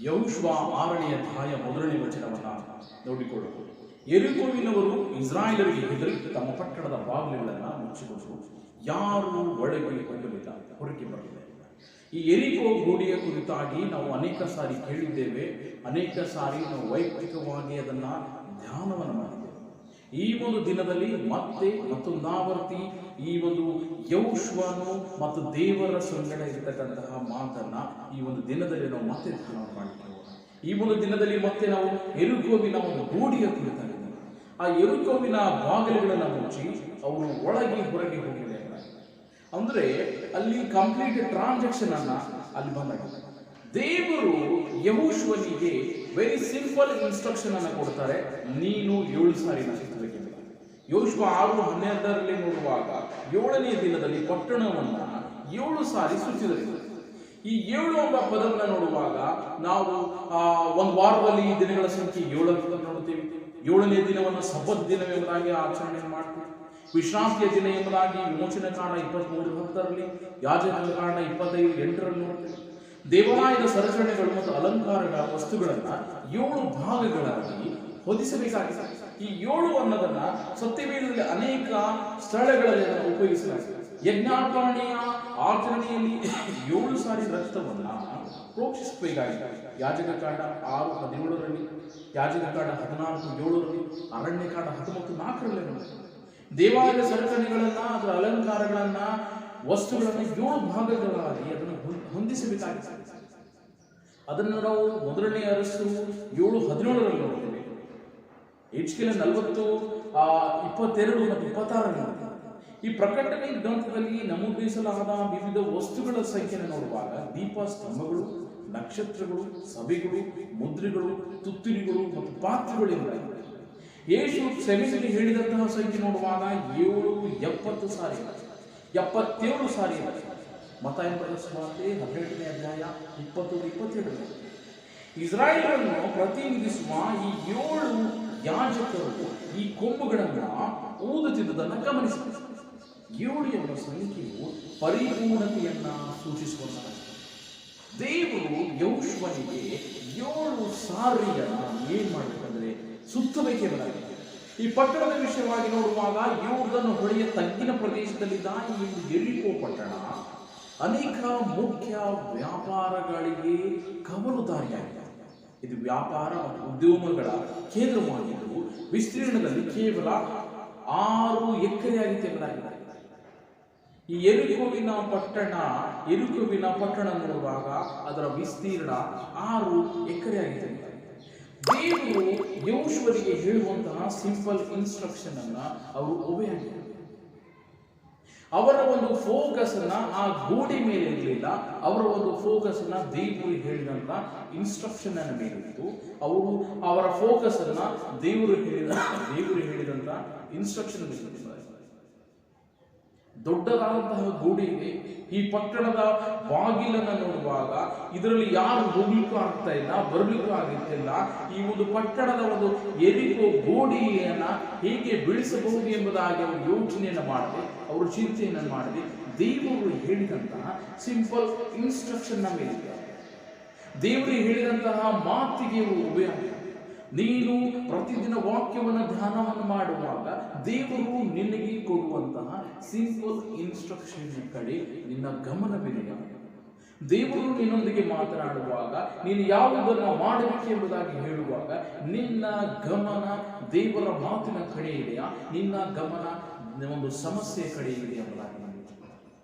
ಯೆಹೋಶುವ 6ನೇ ಅಧ್ಯಾಯ 1ನೇ ವಚನವನ್ನು ನೋಡಿಕೊಳ್ಳುವುದು. ಯೆರಿಕೋವಿನವರು ಇಸ್ರಾಯೇಲರಿಗೆ ಹೆದರಿ ತಮ್ಮ ಪಟ್ಟಣದ ಬಾಗಿಲುಗಳನ್ನು ಮುಚ್ಚಿಕೊಂಡರು, ಯಾರೂ ಒಳಗೆ ಹೋಗಲಿಲ್ಲ, ಹೊರಗೆ ಬರಲಿಲ್ಲ. ಈ ಯೆರಿಕೋ ಗೋಡೆಯ ಕುರಿತಾಗಿ ನಾವು ಅನೇಕ ಸಾರಿ ಕೇಳಿದ್ದೇವೆ, ಅನೇಕ ಸಾರಿ ನಾವು ವೈಯಕ್ತಿಕವಾಗಿ ಅದನ್ನು ಧ್ಯಾನವನ್ನು ಮಾಡಿದ್ದೇವೆ. ಈ ಒಂದು ದಿನದಲ್ಲಿ ಮತ್ತೆ ಮತ್ತೊಂದಾವರ್ತಿ ಈ ಒಂದು ಯೆಹೋಶುವನು ಮತ್ತು ದೇವರ ಸಂಗಡ ಇರತಕ್ಕಂತಹ ಮಾತನ್ನ ಈ ಒಂದು ದಿನದಲ್ಲಿ ನಾವು ಮತ್ತೆ ಧ್ಯಾನ ಮಾಡಿದ್ದೇವೆ. ಈ ಒಂದು ದಿನದಲ್ಲಿ ಮತ್ತೆ ನಾವು ಯೆರಿಕೋವಿನ ಒಂದು ಗೋಡೆಯ ಕುರಿತಾಗಿ, ಆ ಯೆರಿಕೋವಿನ ಬಾಗಿಲುಗಳನ್ನು ಮುಚ್ಚಿ ಅವರು ಒಳಗೆ ಹೊರಗೆ ಹೋಗಿಲ್ಲ. ಅಂದ್ರೆ ಅಲ್ಲಿ ಕಂಪ್ಲೀಟ್ ಟ್ರಾನ್ಸಾಕ್ಷನ್ ಅನ್ನ ಅಲ್ಲಿ ಬಂದಾಗ ದೇವರು ಯೆಹೋಶುವನಿಗೆ ವೆರಿ ಸಿಂಪಲ್ ಇನ್ಸ್ಟ್ರಕ್ಷನ್ ಅನ್ನು ಕೊಡ್ತಾರೆ, ನೀನು 7 ಸಾರಿ ಸುತ್ತಬೇಕೆಂದು. ಯೆಹೋಶುವ 6:12 ನೋಡುವಾಗ 7ನೇ ದಿನದಲ್ಲಿ ಪಟ್ಟಣವನ್ನ 7 ಸಾರಿ ಸುತ್ತಿದರು. ಈ 7 ಎಂಬ ಪದವನ್ನು ನೋಡುವಾಗ ನಾವು ಒಂದು ವಾರದಲ್ಲಿ ಈ ದಿನಗಳ ಸಂಖ್ಯೆ 7 ನೋಡುತ್ತೇವೆ. 7ನೇ ದಿನವನ್ನು ಸಬ್ಬತ್ ದಿನವೆಂಬುದಾಗಿ ಆಚರಣೆ ಮಾಡ್ತೀವಿ. ವಿಶ್ರಾಂತಿಯ ದಿನ ಎಂಬುದಾಗಿ ವಿಮೋಚನೆ ಕಾಂಡ 23:10, ಯಾಜಕರ ಕಾಂಡ 25:8 ನೋಡ್ತೇವೆ. ದೇವಾಲಯದ ಸರಚರಣೆಗಳು ಮತ್ತು ಅಲಂಕಾರಗಳ ವಸ್ತುಗಳನ್ನ 7 ಭಾಗಗಳಾಗಿ ಹೊದಿಸಬೇಕಾಗಿದೆ. ಈ 7 ಅನ್ನೋದನ್ನ ಸತ್ಯವೇದದಲ್ಲಿ ಅನೇಕ ಸ್ಥಳಗಳಲ್ಲಿ ಉಪಯೋಗಿಸಲಾಗಿದೆ. ಯಜ್ಞಾರ್ಪಣೆಯ ಆಚರಣೆಯಲ್ಲಿ 7 ಸಾರಿ ರಕ್ತವನ್ನ ಪ್ರೋಕ್ಷಿಸಬೇಕಾಗಿದೆ. ಯಾಜಕ ಕಾಂಡ 6:17, ಯಾಜಕ ಕಾಂಡ 14:7, ಅರಣ್ಯ ಕಾಂಡ 19:4 ದೇವಾಲಯದ ಸರಚರಣೆಗಳನ್ನ, ಅದರ ಅಲಂಕಾರಗಳನ್ನ, ವಸ್ತುಗಳನ್ನು 7 ಭಾಗಗಳಾಗಿ ಅದನ್ನು ಹೊಂದಿಸಬೇಕಾಗಿದೆ. ಅದನ್ನು ನಾವು 1ನೇ ಅರಸು 7:17 ನೋಡ್ತೇವೆ. HKL 40, 22 ಮತ್ತು 26 ಈ ಪ್ರಕಟಣೆ ಗ್ರಂಥದಲ್ಲಿ ನಮೂದಿಸಲಾದ ವಿವಿಧ ವಸ್ತುಗಳ ಸಂಖ್ಯೆಯನ್ನು ನೋಡುವಾಗ ದೀಪ ಸ್ತಂಭಗಳು, ನಕ್ಷತ್ರಗಳು, ಸಭೆಗಳು, ಮುದ್ರೆಗಳು, ತುತ್ತೂರಿಗಳು ಮತ್ತು ಪಾತ್ರೆಗಳು ಎಂಬುದಾಗಿ ಯೇಸು ಸೆಮಿಸಿಗೆ ಹೇಳಿದಂತಹ ಸಂಖ್ಯೆ ನೋಡುವಾಗ 70 ಸಾರಿ, 77 ಸಾರಿ. ಮತ್ತಾಯ ಸುವಾರ್ತೆ 18ನೇ ಅಧ್ಯಾಯ 20-22 ಇಸ್ರಾಯೇಲರನ್ನು ಪ್ರತಿನಿಧಿಸುವ ಈ 7 ಯಾಜಕರು ಈ ಕೊಂಬುಗಳನ್ನು ಊದುತ್ತಿದ್ದುದನ್ನು ಗಮನಿಸಿ. 7 ಎಂಬ ಸಂಖ್ಯೆಯು ಪರಿಪೂರ್ಣತೆಯನ್ನ ಸೂಚಿಸುವಂತಹ ದೇವರು ಯೆಹೋಶುವನಿಗೆ 7 ಸಾರಿಯನ್ನ ಏನ್ ಮಾಡಬೇಕಂದ್ರೆ ಸುತ್ತಬೇಕೆಂಬುದಾಗಿದೆ. ಈ ಪಟ್ಟಣದ ವಿಷಯವಾಗಿ ನೋಡುವಾಗ ಯೋರ್ದನ್ ಹೊಳೆಯ ತಗ್ಗಿನ ಪ್ರದೇಶದಲ್ಲಿದ್ದ ಈ ಒಂದು ಯೆರಿಕೋ ಪಟ್ಟಣ ಅನೇಕ ಮುಖ್ಯ ವ್ಯಾಪಾರಗಳಿಗೆ ಕವಲುದಾರಿಯಾಗಿದೆ. ಇದು ವ್ಯಾಪಾರ ಮತ್ತು ಉದ್ಯಮಗಳ ಕೇಂದ್ರವಾಗಿದ್ದು ವಿಸ್ತೀರ್ಣದಲ್ಲಿ ಕೇವಲ 6 ಎಕರೆಯಾಗಿತ್ತು ಎಂಬುದಾಗಿದೆ. ಈ ಯೆರಿಕೋವಿನ ಪಟ್ಟಣ ನೋಡುವಾಗ ಅದರ ವಿಸ್ತೀರ್ಣ 6 ಎಕರೆಯಾಗಿದೆ. ದೇವರು ಯೆಹೋಶುವನಿಗೆ ಹೇಳುವಂತಹ ಸಿಂಪಲ್ ಇನ್ಸ್ಟ್ರಕ್ಷನ್ ಅನ್ನ ಅವರು ಒಬೆಯಾಗಿದ್ದಾರೆ. ಅವರ ಒಂದು ಫೋಕಸ್ ಅನ್ನ ಆ ಗೋಡೆ ಮೇಲೆ ಇರಲಿಲ್ಲ, ಅವರ ಒಂದು ಫೋಕಸ್ ಅನ್ನ ದೇವರು ಹೇಳಿದಂತ ಇನ್ಸ್ಟ್ರಕ್ಷನ್ ಅನ್ನ ಮೇಲಿತ್ತು. ಅವರು ಅವರ ಫೋಕಸ್ ಅನ್ನ ದೇವರು ಹೇಳಿದಂತ ಇನ್ಸ್ಟ್ರಕ್ಷನ್ ಮೇಲೆ. ದೊಡ್ಡದಾದಂತಹ ಗೋಡೆ ಇದೆ. ಈ ಪಟ್ಟಣದ ಬಾಗಿಲನ್ನು ನೋಡುವಾಗ ಇದರಲ್ಲಿ ಯಾರು ಹೋಗ್ಲಿಕ್ಕೂ ಆಗ್ತಾ ಇಲ್ಲ, ಬರ್ಲಿಕ್ಕೂ ಆಗುತ್ತಿಲ್ಲ. ಈ ಒಂದು ಪಟ್ಟಣದ ಒಂದು ಯೆರಿಕೋ ಗೋಡೆಯನ್ನ ಹೇಗೆ ಬೀಳಿಸಬಹುದು ಎಂಬುದಾಗಿ ಅವರು ಯೋಚನೆಯನ್ನು ಮಾಡದೆ, ಅವರು ಚಿಂತೆಯನ್ನು ಮಾಡದೆ ದೇವರು ಹೇಳಿದಂತಹ ಸಿಂಪಲ್ ಇನ್ಸ್ಟ್ರಕ್ಷನ್ ಮೇಲೆ ದೇವರು ಹೇಳಿದಂತಹ ಮಾತಿಗೆ ಉಪಯೋಗ. ನೀನು ಪ್ರತಿದಿನ ವಾಕ್ಯವನ್ನು ಧ್ಯಾನವನ್ನು ಮಾಡುವಾಗ ದೇವರು ನಿನಗೆ ಕೊಡುವಂತಹ ಸಿಂಪಲ್ ಇನ್ಸ್ಟ್ರಕ್ಷನ್ ಕಡೆ ನಿನ್ನ ಗಮನವಿದೆಯಾ? ದೇವರು ನಿನ್ನೊಂದಿಗೆ ಮಾತನಾಡುವಾಗ ನೀನು ಯಾವುದನ್ನು ಮಾಡಬೇಕೆಂಬುದಾಗಿ ಹೇಳುವಾಗ ನಿನ್ನ ಗಮನ ದೇವರ ಮಾತಿನ ಕಡೆ ಇದೆಯಾ? ನಿನ್ನ ಗಮನ ಒಂದು ಸಮಸ್ಯೆಯ ಕಡೆ ಇದೆಯಾ ಎಂಬುದಾಗಿ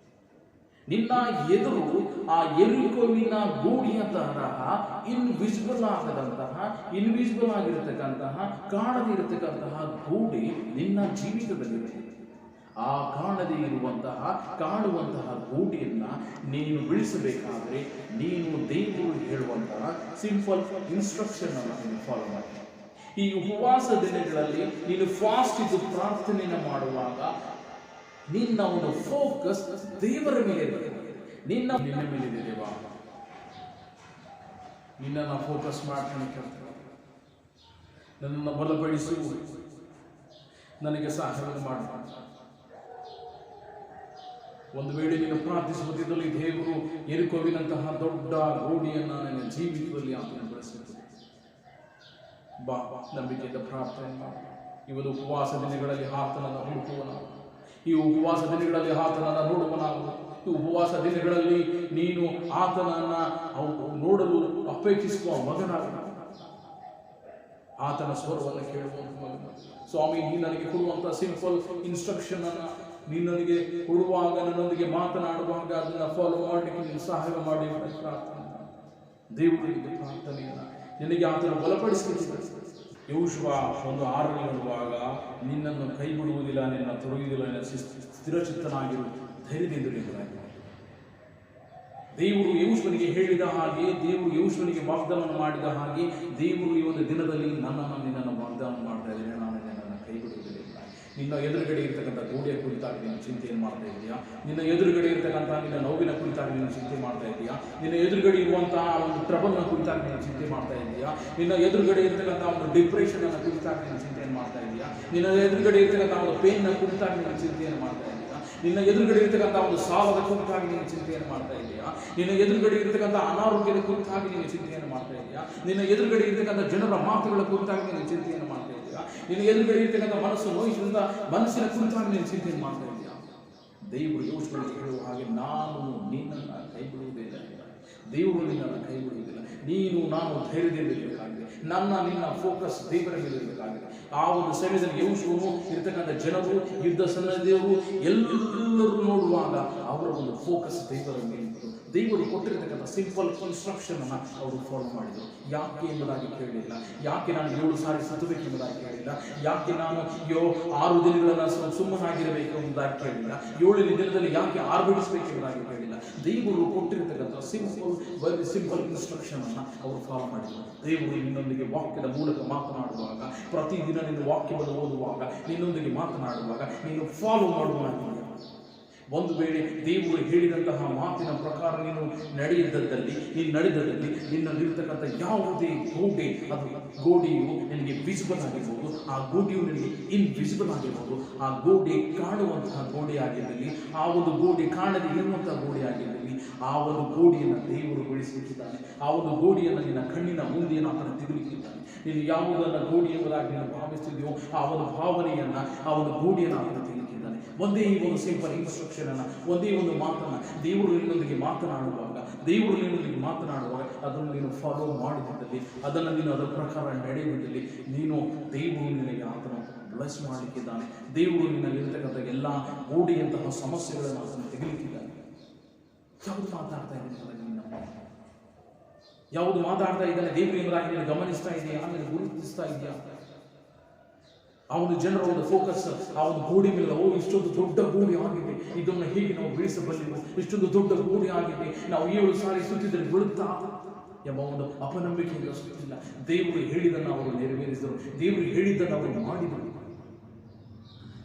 ನಿನ್ನ ಎದುರು ಆ ಯೆರಿಕೋವಿನ ಗೋಡೆಯ ತರಹ ಇನ್ವಿಸಿಬಲ್ ಆಗಿರತಕ್ಕಂತಹ ಕಾಣದೇ ಇರತಕ್ಕಂತಹ ಗೋಡೆ ನಿನ್ನ ಜೀವಿತದಲ್ಲಿದೆ. ಆ ಕಾಣುವಂತಹ ಗೋಡೆಯನ್ನ ನೀನು ಬಿಡಿಸಬೇಕಾದ್ರೆ ನೀನು ದೇವರು ಹೇಳುವಂತಹ ಸಿಂಪಲ್ ಇನ್ಸ್ಟ್ರಕ್ಷನ್ ಅನ್ನು ನೀನು ಫಾಲೋ ಮಾಡಿ. ಈ ಉಪವಾಸ ದಿನಗಳಲ್ಲಿ ನೀನು ಫಾಸ್ಟ್ ಇದ್ದು ಪ್ರಾರ್ಥನೆಯನ್ನು ಮಾಡುವಾಗ ನಿನ್ನ ಒಂದು ಫೋಕಸ್ ದೇವರ ಮೇಲೆ ಇರಬೇಕು. ನಿನ್ನ ಮೇಲಿದೆ ದೇವಾ, ನಿನ್ನನ್ನು ಫೋಕಸ್ ಮಾಡ್ತಾನೆ. ನನ್ನನ್ನು ಬಲಪಡಿಸು, ನನಗೆ ಸಹಾಯವನ್ನು ಮಾಡು. ಒಂದು ವೇಳೆ ನೀನು ಪ್ರಾರ್ಥಿಸುವುದಿದ್ದಲ್ಲಿ ದೇವರು ಎರಿಕೋವಿನಂತಹ ದೊಡ್ಡ ಗೋಡಿಯನ್ನು ನಿನ್ನ ಜೀವಿತದಲ್ಲಿ ಆತನ ಬೆಳೆಸುತ್ತದೆ. ಬಾ ನಂಬಿಕೆಯಿಂದ ಪ್ರಾರ್ಥನೆ ಮಾಡಿ. ಇವತ್ತು ಉಪವಾಸ ದಿನಗಳಲ್ಲಿ ಆತನನ್ನು ಹುಡುಕುವನು. ಈ ಉಪವಾಸ ದಿನಗಳಲ್ಲಿ ಆತನನ್ನು ನೋಡುವನಾಗು. ಈ ಉಪವಾಸ ದಿನಗಳಲ್ಲಿ ನೀನು ಆತನನ್ನು ನೋಡಲು ಅಪೇಕ್ಷಿಸುವ ಮಗನಾಗ. ಆತನ ಸ್ವರವನ್ನು ಕೇಳುವಂತ ಮಗನ. ಸ್ವಾಮಿ, ನೀನು ನನಗೆ ಕೊಡುವಂಥ ಸಿಂಪಲ್ ಇನ್ಸ್ಟ್ರಕ್ಷನ್ ಅನ್ನು ನೀನು ನನಗೆ ಕೊಡುವಾಗ, ನನ್ನೊಂದಿಗೆ ಮಾತನಾಡುವಾಗ ಅದನ್ನು ಫಾಲೋ ಮಾಡಲಿಕ್ಕೆ ನೀನು ಸಹಾಯ ಮಾಡಿ ಪ್ರಾರ್ಥನೆ. ದೇವರಿಗೆ ಪ್ರಾರ್ಥನೆಯನ್ನು ನಿನಗೆ ಆತನ ಬಲಪಡಿಸಲಿಕ್ಕೆ. ಯೆಹೋಶುವ 1:6 ಹೇಳುವಾಗ, ನಿನ್ನನ್ನು ಕೈ ಬಿಡುವುದಿಲ್ಲ, ನಿನ್ನ ತೊರೆಯುವುದಿಲ್ಲ, ನಿನ್ನ ಸ್ಥಿರಚಿತ್ತನಾಗಿರು, ಧೈರ್ಯದಿಂದಿರುವುದಿಲ್ಲ. ದೇವರು ಯೆಹೋಶುವನಿಗೆ ಹೇಳಿದ ಹಾಗೆ, ದೇವರು ಯೆಹೋಶುವನಿಗೆ ವಾಗ್ದಾನ ಮಾಡಿದ ಹಾಗೆ, ದೇವರು ಈ ಒಂದು ದಿನದಲ್ಲಿ ನಿನ್ನನ್ನು ವಾಗ್ದಾನ ಮಾಡ್ತಾ ಇದ್ದೇನೆ, ನಾನು ನಿನ್ನನ್ನು ಕೈ ಬಿಡುವುದಿಲ್ಲ. ನಿನ್ನ ಎದುರುಗಡೆ ಇರ್ತಕ್ಕಂಥ ಗೋಡೆಯ ಕುರಿತಾಗಿ ನೀನು ಚಿಂತೆಯನ್ನು ಮಾಡ್ತಾ ಇದೆಯಾ? ನಿನ್ನ ಎದುರುಗಡೆ ಇರ್ತಕ್ಕಂಥ ನಿನ್ನ ನೋವಿನ ಕುರಿತಾಗಿ ನೀನು ಚಿಂತೆ ಮಾಡ್ತಾ ಇದೆಯಾ? ನಿನ್ನ ಎದುರುಗಡೆ ಇರುವಂತಹ ಒಂದು ಟ್ರಬಲ್ನ ಕುರಿತಾಗಿ ನೀನು ಚಿಂತೆ ಮಾಡ್ತಾ ಇದೆಯಾ? ನಿನ್ನ ಎದುರುಗಡೆ ಇರ್ತಕ್ಕಂಥ ಒಂದು ಡಿಪ್ರೆಷನ್ ಅನ್ನು ಕುರಿತಾಗಿ ನೀನು ಚಿಂತೆಯನ್ನು ಮಾಡ್ತಾ ಇದೆಯಾ? ನಿನ್ನ ಎದುರುಗಡೆ ಇರ್ತಕ್ಕಂಥ ಒಂದು ಪೇನ್ನ ಕುರಿತಾಗಿ ನೀನು ಚಿಂತೆಯನ್ನು ಮಾಡ್ತಾ ಇದೆಯಾ? ನಿನ್ನ ಎದುರುಗಡೆ ಇರ್ತಕ್ಕಂಥ ಒಂದು ಸಾಲದ ಕುರಿತಾಗಿ ನೀನು ಚಿಂತೆಯನ್ನು ಮಾಡ್ತಾ ಇದೆಯಾ? ನಿನ್ನ ಎದುರುಗಡೆ ಇರ್ತಕ್ಕಂಥ ಅನಾರೋಗ್ಯದ ಕುರಿತಾಗಿ ನೀನು ಚಿಂತೆಯನ್ನು ಮಾಡ್ತಾ ಇದೆಯಾ? ನಿನ್ನ ಎದುರುಗಡೆ ಇರ್ತಕ್ಕಂಥ ಜನರ ಮಾತುಗಳ ಕುರಿತಾಗಿ ನೀನು ಚಿಂತೆಯನ್ನು ಮಾಡ್ತಾ ಇದೆಯಾ? ನಿನ್ನ ಎದುರುಗಡೆ ಇರ್ತಕ್ಕಂಥ ಮನಸ್ಸು ನೋಯಿಸಿದ ಮನಸ್ಸಿನ ಕುರಿತಾಗಿ ನೀನು ಚಿಂತೆಯನ್ನು ಮಾಡ್ತಾ ಇದೆಯಾ? ದೇವರು ಯೆಹೋಶುವನಿಗೆ ಹೇಳುವ ಹಾಗೆ, ನಾನು ನಿನ್ನನ್ನು ಕೈ ಬಿಡುವುದಿಲ್ಲ. ದೇವರು ನಿನ್ನನ್ನು ಕೈ ಬಿಡುವುದಿಲ್ಲ. ನೀನು ನಾನು ಧೈರ್ಯದಲ್ಲಿರಬೇಕಾಗಿದೆ. ನಿನ್ನ ಫೋಕಸ್ ದೇವರ ಮೇಲೆ ಇರಬೇಕಾಗಿದೆ. ಆ ಒಂದು ಸಮಯದಲ್ಲಿ ಯೆಹೋಶುವನು ಇರ್ತಕ್ಕಂಥ ಜನರು, ಯುದ್ಧ ಸನ್ನದ್ಧರು ಎಲ್ಲರೂ ನೋಡುವಾಗ ಅವರ ಒಂದು ಫೋಕಸ್ ದೇವರ ಮೇಲೆ ಇತ್ತು. ದೇವರು ಕೊಟ್ಟಿರತಕ್ಕಂಥ ಸಿಂಪಲ್ ಇನ್ಸ್ಟ್ರಕ್ಷನ್ ಅನ್ನು ಅವರು ಫಾಲೋ ಮಾಡಿದರು. ಯಾಕೆ ಎಂಬುದಾಗಿ ಕೇಳಲಿಲ್ಲ. ಯಾಕೆ ನಾನು 7 ಸಾರಿ ಸುತ್ತಬೇಕೆಂಬುದಾಗಿ ಕೇಳಿಲ್ಲ. ಯಾಕೆ ನಾನು 6 ದಿನಗಳನ್ನು ಸುಮ್ಮನಾಗಿರಬೇಕು ಎಂಬುದಾಗಿ ಕೇಳಿಲ್ಲ. 7ನೇ ದಿನದಲ್ಲಿ ಯಾಕೆ ಆರ್ಭಟಿಸಬೇಕೆಂಬುದಾಗಿ ಕೇಳಿಲ್ಲ. ದೇವರು ಕೊಟ್ಟಿರತಕ್ಕಂಥ ಸಿಂಪಲ್ ಇನ್ಸ್ಟ್ರಕ್ಷನ್ ಅನ್ನು ಅವರು ಫಾಲೋ ಮಾಡಿದರು. ದೇವರು ನಿನ್ನೊಂದಿಗೆ ವಾಕ್ಯದ ಮೂಲಕ ಮಾತನಾಡುವಾಗ, ಪ್ರತಿದಿನ ನಿನ್ನ ವಾಕ್ಯವನ್ನು ಓದುವಾಗ, ನಿನ್ನೊಂದಿಗೆ ಮಾತನಾಡುವಾಗ ನೀನು ಫಾಲೋ ಮಾಡುವ. ಒಂದು ವೇಳೆ ದೇವರು ಹೇಳಿದಂತಹ ಮಾತಿನ ಪ್ರಕಾರ ನೀನು ನಡೆದದಲ್ಲಿ ನಿನ್ನಲ್ಲಿರ್ತಕ್ಕಂಥ ಯಾವುದೇ ಗೋಡೆ, ಅದು ಗೋಡೆಯು ನಿನಗೆ ವಿಸಿಬಲ್ ಆಗಿರ್ಬೋದು, ಆ ಗೋಡೆಯು ನಿನಗೆ ಇನ್ವಿಸಿಬಲ್ ಆಗಿರ್ಬೋದು. ಆ ಗೋಡೆ ಕಾಣುವಂತಹ ಗೋಡೆ ಆಗಿರಲಿ, ಆ ಒಂದು ಗೋಡೆ ಕಾಣದೆ ಇರುವಂತಹ ಗೋಡೆ ಆಗಿರಲಿ, ಆ ಒಂದು ಗೋಡೆಯನ್ನು ದೇವರು ಬೆಳೆಸಿದ್ದಾನೆ. ಆ ಒಂದು ಗೋಡೆಯನ್ನು ನಿನ್ನ ಕಣ್ಣಿನ ಮುಂದೆ ಆತನ ತೆಗೆದುಕೊಂಡಿದ್ದಾನೆ. ನೀನು ಯಾವುದನ್ನು ಗೋಡೆ ಎಂಬುದಾಗಿ ನೀನು ಭಾವಿಸ್ತಿದೆಯೋ ಆ ಒಂದು ಭಾವನೆಯನ್ನು, ಆ ಒಂದು ಗೋಡೆಯನ್ನು ಆತನ ತೆಗೆದುಕೊಂಡಿದ್ದಾನೆ. ಒಂದೇ ಈ ಒಂದು ಸಿಂಪಲ್ ಇನ್ಸ್ಟ್ರಕ್ಷನ್ ಅನ್ನು, ಒಂದೇ ಒಂದು ಮಾತನ್ನು ದೇವರು ನಿನ್ನೊಂದಿಗೆ ಮಾತನಾಡುವಾಗ ಅದನ್ನು ನೀನು ಫಾಲೋ ಮಾಡಿದ್ದಲ್ಲಿ, ಅದನ್ನು ನೀನು ಅದರ ಪ್ರಕಾರ ನಡೆಯುವುದಲ್ಲಿ, ನೀನು ದೇವರು ನಿನಗೆ ಆತನ ಬ್ಲೆಸ್ ಮಾಡಲಿಕ್ಕಿದ್ದಾನೆ. ದೇವರು ನಿನ್ನಲ್ಲಿರ್ತಕ್ಕಂಥ ಎಲ್ಲ ಗೋಡೆಯಂತಹ ಸಮಸ್ಯೆಗಳನ್ನು ಆತನ ತೆಗೆಲಿಕ್ಕಿದ್ದಾನೆ. ಯಾವುದು ಮಾತಾಡ್ತಾ ಇದ್ದಾನೆ ನಿನ್ನ? ಯಾವುದು ಮಾತಾಡ್ತಾ ಇದ್ದಾನೆ ದೇವರು ಎಂಬುದಾಗಿ ನೀನು ಗಮನಿಸ್ತಾ ಇದೆಯಾ? ನೀನು ಗುರುತಿಸ್ತಾ ಇದೆಯಾ? ಆ ಒಂದು ಜನರ ಒಂದು ಫೋಕಸ್ ಆ ಒಂದು ಗೋಡೆ ಮೇಲೆ, ಇಷ್ಟೊಂದು ದೊಡ್ಡ ಗೋಡೆ ಆಗಿದೆ, ಇದನ್ನು ಹೇಗೆ ನಾವು ಬೆಳೆಸಬಲ್ಲೆವು? ಇಷ್ಟೊಂದು ದೊಡ್ಡ ಗೋಡೆ ಆಗಿದೆ, ನಾವು 7 ಸಾರಿ ಸುತ್ತಿದ್ರೆ ಬೀಳುತ್ತಾ ಎಂಬ ಒಂದು ಅಪನಂಬಿಕೆಯಿಂದ ಸುತ್ತಿಲ್ಲ. ದೇವರು ಹೇಳಿದ್ದನ್ನು ಅವರು ನೆರವೇರಿಸಿದರು. ದೇವರು ಹೇಳಿದ್ದನ್ನು ಅವರು ಮಾಡಿದರು.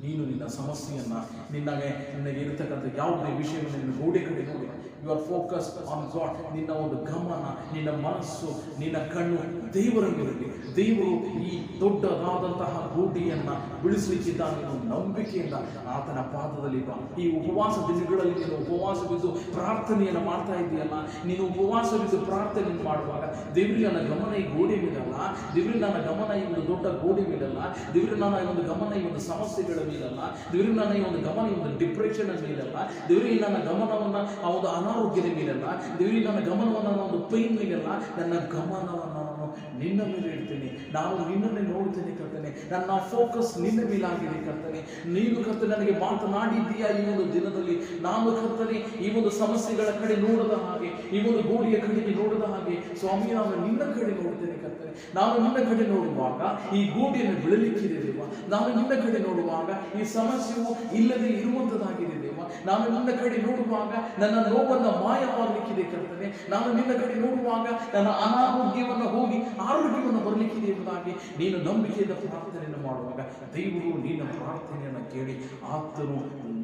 ನೀನು ನಿನ್ನ ಸಮಸ್ಯೆಯನ್ನು, ನಿನಗೆ ಇರತಕ್ಕಂಥ ಯಾವುದೇ ವಿಷಯವನ್ನು ನಿನ್ನ ಗೋಡೆ ಕಡೆ ನೋಡಿ. You are focus on God. ನಿನ್ನ ಒಂದು ಗಮನ, ನಿನ್ನ ಮನಸ್ಸು, ನಿನ್ನ ಕಣ್ಣು ದೇವರ ಮೇಲಿರಲಿ. ದೇವರು ಈ ದೊಡ್ಡದಾದಂತಹ ಗೋಡೆಯನ್ನು ಬಿಡಿಸಲಿಕ್ಕಿದ್ದಾನೆ ಅನ್ನೋ ನಂಬಿಕೆಯಿಂದ ಆತನ ಪಾದದಲ್ಲಿ ಬಾ. ಈ ಉಪವಾಸ ದಿನಗಳಲ್ಲಿ ನೀನು ಉಪವಾಸವಿದ್ದು ಪ್ರಾರ್ಥನೆಯನ್ನು ಮಾಡ್ತಾ ಇದೆಯಲ್ಲ, ನೀನು ಉಪವಾಸವಿದ್ದು ಪ್ರಾರ್ಥನೆಯನ್ನು ಮಾಡುವಾಗ, ದೇವರಿಗೆ ನನ್ನ ಗಮನ ಈ ಗೋಡೆ ಮೇಲಲ್ಲ, ದೇವರಿಗೆ ನನ್ನ ಗಮನ ಈ ಒಂದು ದೊಡ್ಡ ಗೋಡೆ ಮೇಲಲ್ಲ, ದೇವರಿಗೆ ನನ್ನ ಈ ಒಂದು ಗಮನ ಈ ಒಂದು ಸಮಸ್ಯೆಗಳ ಮೇಲಲ್ಲ, ದೇವರಿಗೆ ನನ್ನ ಈ ಒಂದು ಗಮನ ಈ ಒಂದು ಡಿಪ್ರೆಷನ್ ಮೇಲಲ್ಲ, ದೇವರಿಗೆ ನನ್ನ ಗಮನವನ್ನು ಆ ಒಂದು ಅನಾರೋಗ್ಯದ ಮೇಲಲ್ಲ, ದೇವರಿಗೆ ನನ್ನ ಗಮನವನ್ನು ಒಂದು ಪೈನ್ ಮೇಲಲ್ಲ, ನನ್ನ ಗಮನವನ್ನು ನಾನು ನಿನ್ನ ಮೇಲೆ ಇಡ್ತೇನೆ. ನಾನು ನಿನ್ನನ್ನೇ ನೋಡ್ತೇನೆ ಕರ್ತನೆ. ನನ್ನ ಫೋಕಸ್ ನಿನ್ನ ಮೇಲಾಗಿದೆ ಕರ್ತನೆ. ನೀನು ಕರ್ತನೆ ನನಗೆ ಮಾತನಾಡಿದ್ದೀಯಾ ಈ ಒಂದು ದಿನದಲ್ಲಿ. ನಾನು ಕರ್ತನೆ ಈ ಒಂದು ಸಮಸ್ಯೆಗಳ ಕಡೆ ನೋಡದ ಹಾಗೆ, ಈ ಒಂದು ಗೋಡೆಯ ಕಡೆಗೆ ನೋಡದ ಹಾಗೆ, ಸ್ವಾಮಿ ನಾನು ನಿನ್ನ ಕಡೆ ನೋಡ್ತೇನೆ ಕರ್ತನೆ. ನಾನು ನಿನ್ನ ಕಡೆ ನೋಡುವಾಗ ಈ ಗೋಡೆಯನ್ನು ಬೆಳಲಿಕ್ಕಿದೆ ದೇವ. ನಾನು ನಿನ್ನ ಕಡೆ ನೋಡುವಾಗ ಈ ಸಮಸ್ಯೆಯು ಇಲ್ಲದೆ ಇರುವಂಥದ್ದಾಗಿದೆ ದೇವ. ನಾನು ನಿನ್ನ ಕಡೆ ನೋಡುವಾಗ ನನ್ನ ನೋವನ್ನು ಮಾಯವಾಗಲಿಕ್ಕಿದೆ ಕರ್ತನೆ. ನಾನು ನಿನ್ನ ಕಡೆ ನೋಡುವಾಗ ನನ್ನ ಅನಾರೋಗ್ಯವನ್ನು ಹೋಗಿ ಆರೋಗ್ಯವನ್ನು ಬರಲಿಕ್ಕಿದೆ ಎಂಬುದಾಗಿ ನೀನು ನಂಬಿಕೆಯಿಂದ ಪ್ರಾರ್ಥನೆಯನ್ನು ಮಾಡುವಾಗ ದೇವರು ನಿನ್ನ ಪ್ರಾರ್ಥನೆಯನ್ನು ಕೇಳಿ ಆತನು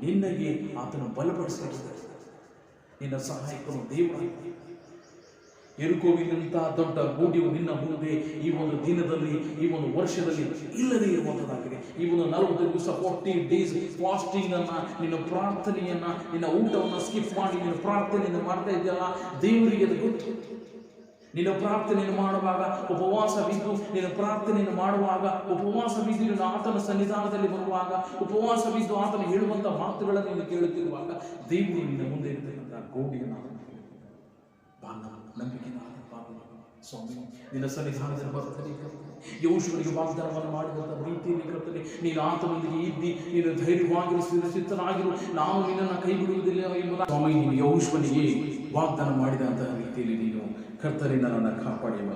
ನಿನ್ನಗೆ ಆತನು ಬಲಪಡಿಸಲಿದ್ದಾರೆ. ನಿನ್ನ ಸಹಾಯಕನು ದೇವರು. ಯೆರಿಕೋವಿನಂತಹ ದೊಡ್ಡ ಗೂಡಿಯು ನಿನ್ನ ಮುಂದೆ ಈ ಒಂದು ದಿನದಲ್ಲಿ, ಈ ಒಂದು ವರ್ಷದಲ್ಲಿ ಇಲ್ಲದೆ ಇರುವಂತದ್ದಾಗಿದೆ. ಈ ಒಂದು 40 ದಿವಸ 40 ಡೇಸ್ ಫಾಸ್ಟಿಂಗ್ ಅನ್ನ, ನಿನ್ನ ಪ್ರಾರ್ಥನೆಯನ್ನ, ನಿನ್ನ ಊಟವನ್ನು ಸ್ಕಿಪ್ ಮಾಡಿ ನಿನ್ನ ಪ್ರಾರ್ಥನೆಯನ್ನು ಮಾಡ್ತಾ ಇದೆಯಲ್ಲ, ದೇವರಿಗೆ ಅದು ಗೊತ್ತು. ನಿನ್ನ ಪ್ರಾರ್ಥನೆಯನ್ನು ಮಾಡುವಾಗ ಉಪವಾಸ ಬಿದ್ದು, ನಿನ್ನ ಪ್ರಾರ್ಥನೆಯನ್ನು ಮಾಡುವಾಗ ಉಪವಾಸ ಬಿದ್ದು, ನಿನ್ನ ಆತನ ಸನ್ನಿಧಾನದಲ್ಲಿ ಬರುವಾಗ ಉಪವಾಸ ಬಿದ್ದು ಆತನ ಹೇಳುವಂತ ಮಾತುಗಳನ್ನು ನೀನು ಕೇಳುತ್ತಿರುವಾಗ ದೇವರು ನಿನ್ನ ಮುಂದೆ ಇರತಕ್ಕಂಥ ಗೋಡಿಯನ್ನು ನಂಬಿಕೆ ಸ್ವಾಮಿ ನಿನ್ನ ಸನ್ನಿಧಾನದಲ್ಲಿ ಬರ್ತದೆ. ಯೆಹೋಶುವನಿಗೆ ವಾಗ್ದಾನವನ್ನು ಮಾಡಿದಂಥ ರೀತಿಯಲ್ಲಿ ಕರ್ತನೆ, ನೀನು ಆತನೊಂದಿಗೆ ಇದ್ದಿ, ನೀನು ಧೈರ್ಯವಾಗಿರು, ಸ್ಥಿರಚಿತ್ತನಾಗಿರು, ನಾನು ನಿನ್ನನ್ನು ಕೈ ಬಿಡುವುದಿಲ್ಲ ಎಂಬುದ ಸ್ವಾಮಿ ನೀನು ಯೆಹೋಶುವನಿಗೆ ವಾಗ್ದಾನ ಮಾಡಿದಂತಹ ರೀತಿಯಲ್ಲಿ ನೀನು ಕರ್ತನೆ ನನ್ನನ್ನು ಕಾಪಾಡಿಯಲ್ಲ.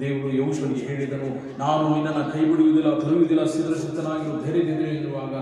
ದೇವರು ಯೆಹೋಶುವನಿಗೆ ಹೇಳಿದನು, ನಾನು ನಿನ್ನನ್ನು ಕೈ ಬಿಡುವುದಿಲ್ಲ, ತೊರೆಯುವುದಿಲ್ಲ, ಸ್ಥಿರಚಿತ್ತನಾಗಿರು, ಧೈರ್ಯದಿಂದ ಎನ್ನುವಾಗ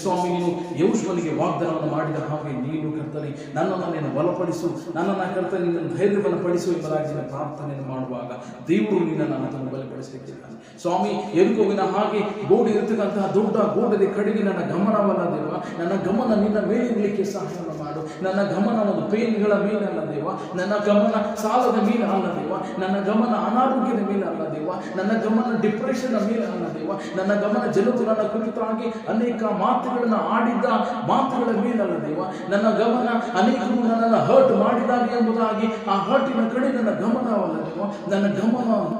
ಸ್ವಾಮಿ ನೀನು ಯೆಹೋಶುವನಿಗೆ ವಾಗ್ದಾನವನ್ನು ಮಾಡಿದ ಹಾಗೆ ನೀನು ಕರ್ತನೆ ನನ್ನನ್ನು ನೀನು ಬಲಪಡಿಸು, ನನ್ನನ್ನು ಕರ್ತನೆ ನಿನ್ನನ್ನು ಧೈರ್ಯವನ್ನು ಪಡಿಸು ಎಂಬುದಾಗಿ ಪ್ರಾರ್ಥನೆಯನ್ನು ಮಾಡುವಾಗ ದೇವರು ನಿನ್ನನ್ನು ಆತನು ಬಲಪಡಿಸಲಿಕ್ಕಿದ್ದಾನೆ. ಸ್ವಾಮಿ ಯೆರಿಕೋವಿನ ಹಾಗೆ ಗೋಡೆ ಇರತಕ್ಕಂತಹ ದೊಡ್ಡ ಗೋಡೆಯ ಕಡೆಗೆ ನನ್ನ ಗಮನವಲ್ಲ ದೇವ, ನನ್ನ ಗಮನ ನಿನ್ನ ಮೇಲೆ ಇರಲಿಕ್ಕೆ ಸಹಾಯವನ್ನು ಮಾಡು. ನನ್ನ ಗಮನ ಒಂದು ಪೇನ್ಗಳ ಮೇಲೆ ಅಲ್ಲ ದೇವ, ನನ್ನ ಗಮನ ಸಾಲದ ಮೇಲೆ ಅಲ್ಲ ದೇವ, ನನ್ನ ಗಮನ ಅನಾರೋಗ್ಯದ ಮೇಲೆ ಅಲ್ಲ ದೇವ, ನನ್ನ ಗಮನ ಡಿಪ್ರೆಷನ್ ಮೇಲೆ ಅಲ್ಲ ದೇವ, ನನ್ನ ಗಮನ ಜನರನ್ನ ಕುರಿತಾಗಿ ಅನೇಕ ಮಾತುಗಳನ್ನು ಆಡಿದ್ದ ಮಾತುಗಳ ಮೇಲಲ್ಲ ದೇವ, ನನ್ನ ಗಮನ ಅನೇಕರು ನನ್ನನ್ನು ಹರ್ಟ್ ಮಾಡಿದಾಗ ಎಂಬುದಾಗಿ ಆ ಹರ್ಟಿನ ಕಡೆ ನನ್ನ ಗಮನವಲ್ಲ ದೇವ, ನನ್ನ ಗಮನ